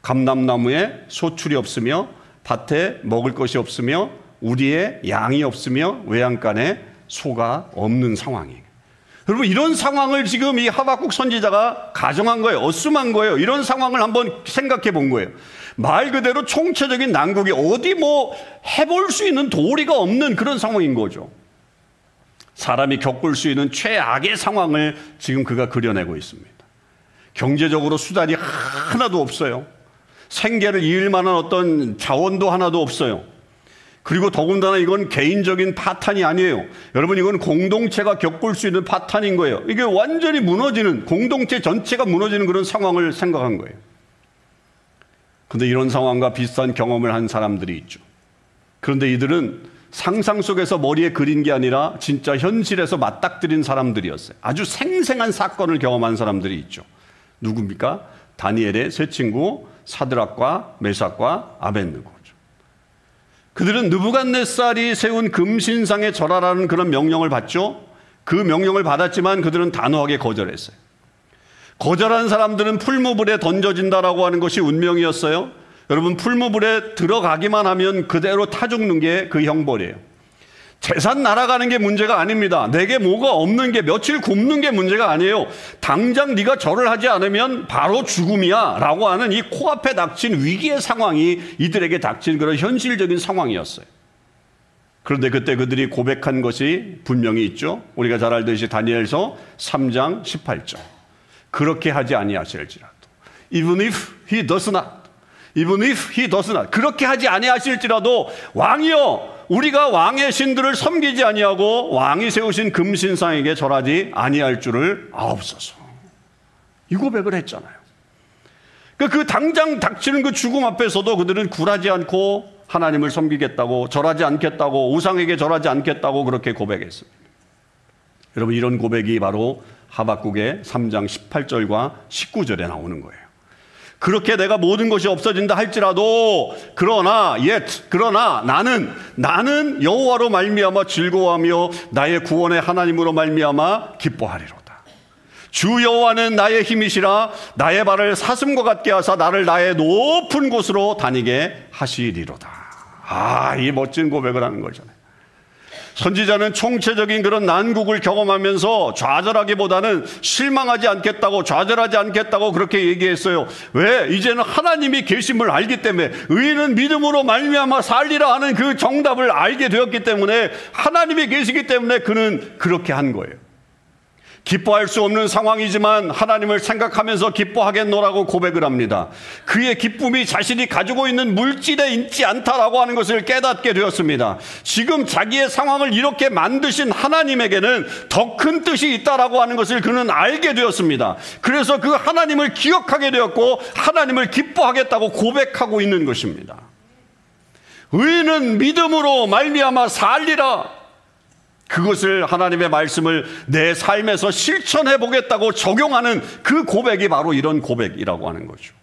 감람나무에 소출이 없으며, 밭에 먹을 것이 없으며, 우리의 양이 없으며, 외양간에 소가 없는 상황이에요. 여러분, 이런 상황을 지금 이 하박국 선지자가 가정한 거예요. 어쌔한 거예요. 이런 상황을 한번 생각해 본 거예요. 말 그대로 총체적인 난국이 어디 해볼 수 있는 도리가 없는 그런 상황인 거죠. 사람이 겪을 수 있는 최악의 상황을 지금 그가 그려내고 있습니다. 경제적으로 수단이 하나도 없어요. 생계를 이을 만한 어떤 자원도 하나도 없어요. 그리고 더군다나 이건 개인적인 파탄이 아니에요. 여러분, 이건 공동체가 겪을 수 있는 파탄인 거예요. 이게 완전히 무너지는, 공동체 전체가 무너지는 그런 상황을 생각한 거예요. 그런데 이런 상황과 비슷한 경험을 한 사람들이 있죠. 그런데 이들은 상상 속에서 머리에 그린 게 아니라 진짜 현실에서 맞닥뜨린 사람들이었어요. 아주 생생한 사건을 경험한 사람들이 있죠. 누굽니까? 다니엘의 세 친구 사드락과 메삭과 아벳느고죠. 그들은 느부갓네살이 세운 금신상에 절하라는 그런 명령을 받죠. 그 명령을 받았지만 그들은 단호하게 거절했어요. 거절한 사람들은 풀무불에 던져진다라고 하는 것이 운명이었어요. 여러분, 풀무불에 들어가기만 하면 그대로 타 죽는 게 그 형벌이에요. 재산 날아가는 게 문제가 아닙니다. 내게 뭐가 없는 게, 며칠 굶는 게 문제가 아니에요. 당장 네가 절을 하지 않으면 바로 죽음이야 라고 하는 이 코앞에 닥친 위기의 상황이 이들에게 닥친 그런 현실적인 상황이었어요. 그런데 그때 그들이 고백한 것이 분명히 있죠. 우리가 잘 알듯이 다니엘서 3장 18절. 그렇게 하지 아니하실지라도, even if he does not, even if he does not, 그렇게 하지 아니하실지라도 왕이여, 우리가 왕의 신들을 섬기지 아니하고 왕이 세우신 금신상에게 절하지 아니할 줄을 아옵소서. 이 고백을 했잖아요. 그 당장 닥치는 그 죽음 앞에서도 그들은 굴하지 않고 하나님을 섬기겠다고, 절하지 않겠다고, 우상에게 절하지 않겠다고 그렇게 고백했습니다. 여러분, 이런 고백이 바로 하박국의 3장 18절과 19절에 나오는 거예요. 그렇게 내가 모든 것이 없어진다 할지라도, 그러나 나는 여호와로 말미암아 즐거워하며 나의 구원의 하나님으로 말미암아 기뻐하리로다. 주 여호와는 나의 힘이시라 나의 발을 사슴과 같게 하사 나를 나의 높은 곳으로 다니게 하시리로다. 이 멋진 고백을 하는 거잖아요. 선지자는 총체적인 그런 난국을 경험하면서 좌절하기보다는 실망하지 않겠다고, 좌절하지 않겠다고 그렇게 얘기했어요. 왜? 이제는 하나님이 계심을 알기 때문에, 의인은 믿음으로 말미암아 살리라 하는 그 정답을 알게 되었기 때문에, 하나님이 계시기 때문에 그는 그렇게 한 거예요. 기뻐할 수 없는 상황이지만 하나님을 생각하면서 기뻐하겠노라고 고백을 합니다. 그의 기쁨이 자신이 가지고 있는 물질에 있지 않다라고 하는 것을 깨닫게 되었습니다. 지금 자기의 상황을 이렇게 만드신 하나님에게는 더 큰 뜻이 있다라고 하는 것을 그는 알게 되었습니다. 그래서 그 하나님을 기억하게 되었고 하나님을 기뻐하겠다고 고백하고 있는 것입니다. 의인은 믿음으로 말미암아 살리라. 그것을, 하나님의 말씀을 내 삶에서 실천해 보겠다고 적용하는 그 고백이 바로 이런 고백이라고 하는 거죠.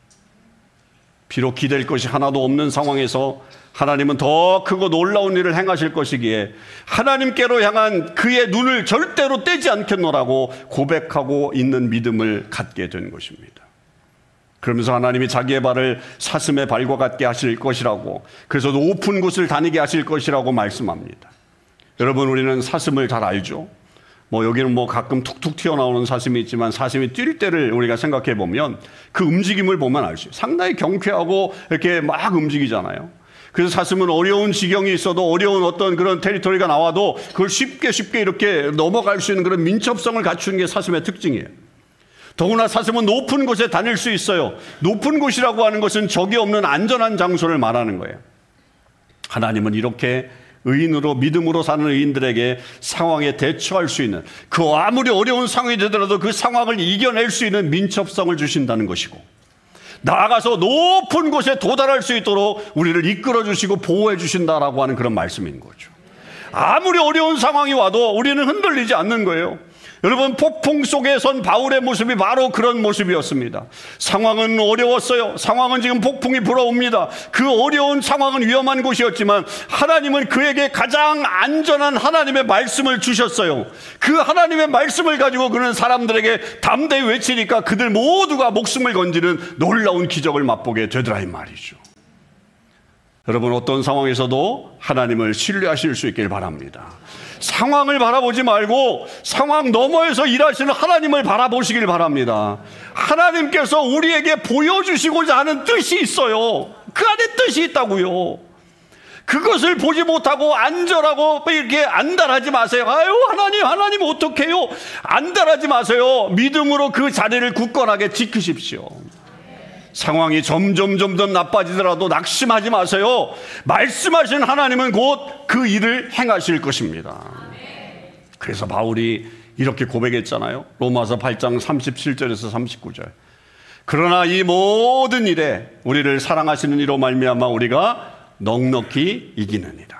비록 기댈 것이 하나도 없는 상황에서 하나님은 더 크고 놀라운 일을 행하실 것이기에 하나님께로 향한 그의 눈을 절대로 떼지 않겠노라고 고백하고 있는 믿음을 갖게 된 것입니다. 그러면서 하나님이 자기의 발을 사슴의 발과 같게 하실 것이라고, 그래서 높은 곳을 다니게 하실 것이라고 말씀합니다. 여러분, 우리는 사슴을 잘 알죠. 여기는 가끔 툭툭 튀어나오는 사슴이 있지만, 사슴이 뛸 때를 우리가 생각해 보면 그 움직임을 보면 알 수 있어요. 상당히 경쾌하고 이렇게 막 움직이잖아요. 그래서 사슴은 어려운 지경이 있어도, 어려운 어떤 그런 테리토리가 나와도 그걸 쉽게 이렇게 넘어갈 수 있는 그런 민첩성을 갖추는 게 사슴의 특징이에요. 더구나 사슴은 높은 곳에 다닐 수 있어요. 높은 곳이라고 하는 것은 적이 없는 안전한 장소를 말하는 거예요. 하나님은 이렇게 의인으로, 믿음으로 사는 의인들에게 상황에 대처할 수 있는, 그 아무리 어려운 상황이 되더라도 그 상황을 이겨낼 수 있는 민첩성을 주신다는 것이고, 나아가서 높은 곳에 도달할 수 있도록 우리를 이끌어 주시고 보호해 주신다라고 하는 그런 말씀인 거죠. 아무리 어려운 상황이 와도 우리는 흔들리지 않는 거예요. 여러분, 폭풍 속에 선 바울의 모습이 바로 그런 모습이었습니다. 상황은 어려웠어요. 상황은 지금 폭풍이 불어옵니다. 그 어려운 상황은 위험한 곳이었지만 하나님은 그에게 가장 안전한 하나님의 말씀을 주셨어요. 그 하나님의 말씀을 가지고 그는 사람들에게 담대히 외치니까 그들 모두가 목숨을 건지는 놀라운 기적을 맛보게 되더라 이 말이죠. 여러분, 어떤 상황에서도 하나님을 신뢰하실 수 있길 바랍니다. 상황을 바라보지 말고 상황 너머에서 일하시는 하나님을 바라보시길 바랍니다. 하나님께서 우리에게 보여주시고자 하는 뜻이 있어요. 그 안에 뜻이 있다고요. 그것을 보지 못하고 안절하고 이렇게 안달하지 마세요. 아유, 하나님 어떡해요? 안달하지 마세요. 믿음으로 그 자리를 굳건하게 지키십시오. 상황이 점점 나빠지더라도 낙심하지 마세요. 말씀하신 하나님은 곧 그 일을 행하실 것입니다. 그래서 바울이 이렇게 고백했잖아요. 로마서 8장 37절에서 39절. 그러나 이 모든 일에 우리를 사랑하시는 이로 말미암아 우리가 넉넉히 이기느니라.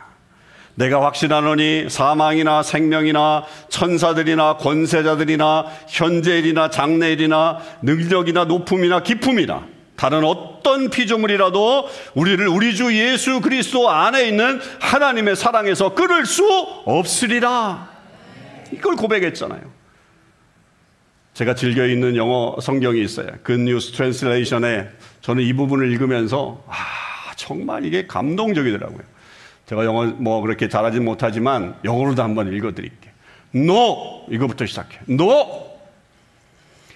내가 확신하노니 사망이나 생명이나 천사들이나 권세자들이나 현재일이나 장래일이나 능력이나 높음이나 깊음이나 다른 어떤 피조물이라도 우리를 우리 주 예수 그리스도 안에 있는 하나님의 사랑에서 끊을 수 없으리라. 이걸 고백했잖아요. 제가 즐겨 읽는 영어 성경이 있어요. Good News Translation에 저는 이 부분을 읽으면서 정말 이게 감동적이더라고요. 제가 영어 뭐 그렇게 잘하진 못하지만 영어로도 한번 읽어드릴게요. No! 이거부터 시작해. No!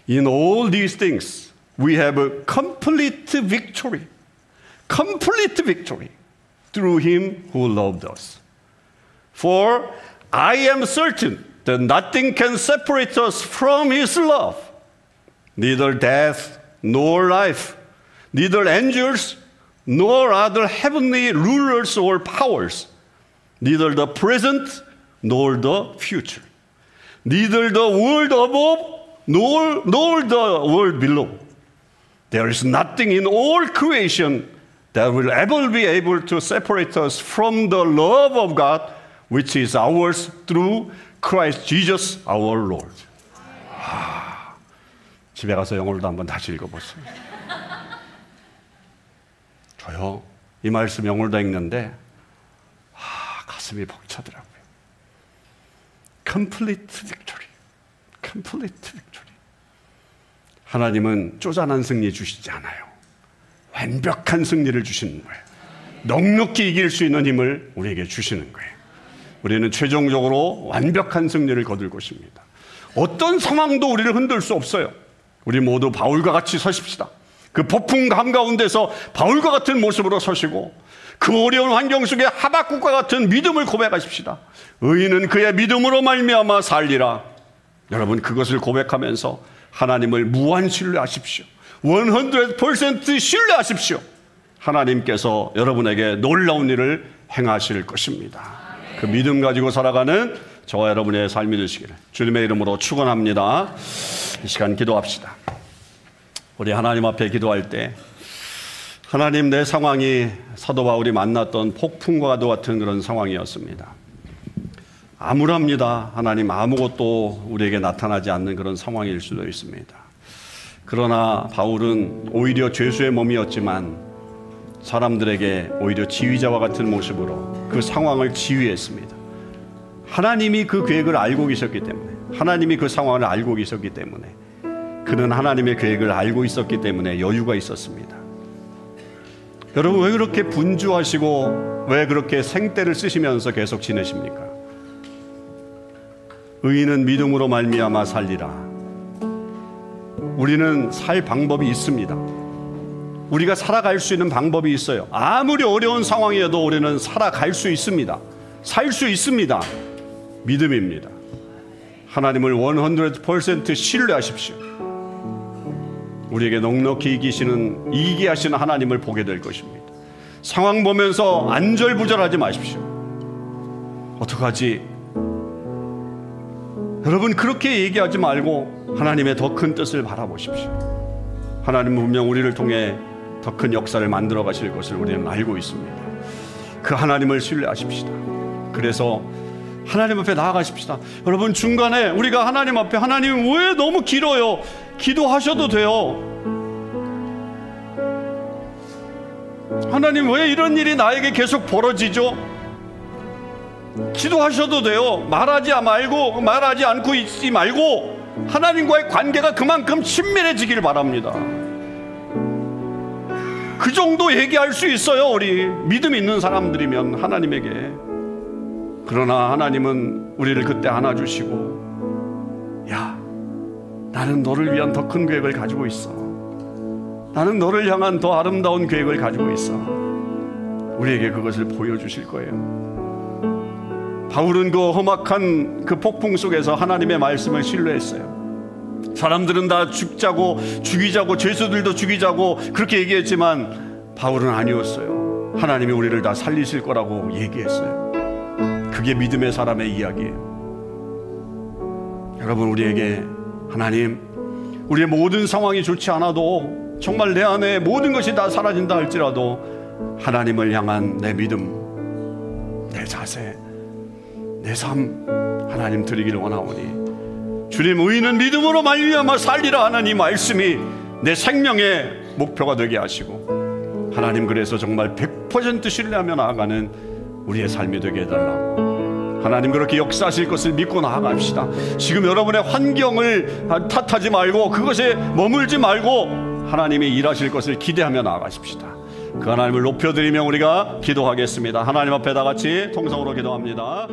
In all these things we have a complete victory. Complete victory through him who loved us. For I am certain that nothing can separate us from his love. Neither death nor life, neither angels nor other heavenly rulers or powers, neither the present nor the future, neither the world above nor the world below. There is nothing in all creation that will ever be able to separate us from the love of God, which is ours through Christ Jesus our Lord. 집에 가서 영어로도 한번 다시 읽어보세요. 저요, 이 말씀 영어로도 읽는데 가슴이 벅차더라고요. Complete victory. Complete victory. 하나님은 쪼잔한 승리 주시지 않아요. 완벽한 승리를 주시는 거예요. 넉넉히 이길 수 있는 힘을 우리에게 주시는 거예요. 우리는 최종적으로 완벽한 승리를 거둘 것입니다. 어떤 상황도 우리를 흔들 수 없어요. 우리 모두 바울과 같이 서십시다. 그 폭풍 한가운데서 바울과 같은 모습으로 서시고 그 어려운 환경 속에 하박국과 같은 믿음을 고백하십시다. 의인은 그의 믿음으로 말미암아 살리라. 여러분, 그것을 고백하면서 하나님을 무한 신뢰하십시오. 100% 신뢰하십시오. 하나님께서 여러분에게 놀라운 일을 행하실 것입니다. 그 믿음 가지고 살아가는 저와 여러분의 삶이 되시기를 주님의 이름으로 축원합니다. 이 시간 기도합시다. 우리 하나님 앞에 기도할 때 하나님, 내 상황이 사도 바울이 만났던 폭풍과도 같은 그런 상황이었습니다. 암울합니다. 하나님, 아무것도 우리에게 나타나지 않는 그런 상황일 수도 있습니다. 그러나 바울은 오히려 죄수의 몸이었지만 사람들에게 오히려 지휘자와 같은 모습으로 그 상황을 지휘했습니다. 하나님이 그 계획을 알고 계셨기 때문에, 하나님이 그 상황을 알고 계셨기 때문에, 그는 하나님의 계획을 알고 있었기 때문에 여유가 있었습니다. 여러분, 왜 그렇게 분주하시고 왜 그렇게 생떼를 쓰시면서 계속 지내십니까? 의인은 믿음으로 말미암아 살리라. 우리는 살 방법이 있습니다. 우리가 살아갈 수 있는 방법이 있어요. 아무리 어려운 상황이어도 우리는 살아갈 수 있습니다. 살 수 있습니다. 믿음입니다. 하나님을 100% 신뢰하십시오. 우리에게 넉넉히 이기게 하시는 하나님을 보게 될 것입니다. 상황 보면서 안절부절하지 마십시오. 어떡하지? 여러분, 그렇게 얘기하지 말고 하나님의 더 큰 뜻을 바라보십시오. 하나님은 분명 우리를 통해 더 큰 역사를 만들어 가실 것을 우리는 알고 있습니다. 그 하나님을 신뢰하십시다. 그래서 하나님 앞에 나아가십시다. 여러분, 중간에 우리가 하나님 앞에, 하나님 왜 너무 길어요? 기도하셔도 돼요. 하나님, 왜 이런 일이 나에게 계속 벌어지죠? 기도하셔도 돼요. 말하지 않고 있지 말고 하나님과의 관계가 그만큼 친밀해지길 바랍니다. 그 정도 얘기할 수 있어요. 우리 믿음 있는 사람들이면 하나님에게. 그러나 하나님은 우리를 그때 안아주시고, 야, 나는 너를 위한 더 큰 계획을 가지고 있어. 나는 너를 향한 더 아름다운 계획을 가지고 있어. 우리에게 그것을 보여주실 거예요. 바울은 그 험악한 그 폭풍 속에서 하나님의 말씀을 신뢰했어요. 사람들은 다 죽이자고 죄수들도 죽이자고 그렇게 얘기했지만 바울은 아니었어요. 하나님이 우리를 다 살리실 거라고 얘기했어요. 그게 믿음의 사람의 이야기예요. 여러분, 우리에게 하나님, 우리의 모든 상황이 좋지 않아도, 정말 내 안에 모든 것이 다 사라진다 할지라도 하나님을 향한 내 믿음, 내 자세, 내 삶 하나님 드리기를 원하오니 주님, 의인은 믿음으로 말미암아 살리라 하는 이 말씀이 내 생명의 목표가 되게 하시고, 하나님, 그래서 정말 100% 신뢰하며 나아가는 우리의 삶이 되게 해달라고. 하나님, 그렇게 역사하실 것을 믿고 나아갑시다. 지금 여러분의 환경을 탓하지 말고, 그것에 머물지 말고 하나님이 일하실 것을 기대하며 나아가십시다. 그 하나님을 높여드리며 우리가 기도하겠습니다. 하나님 앞에 다 같이 통성으로 기도합니다.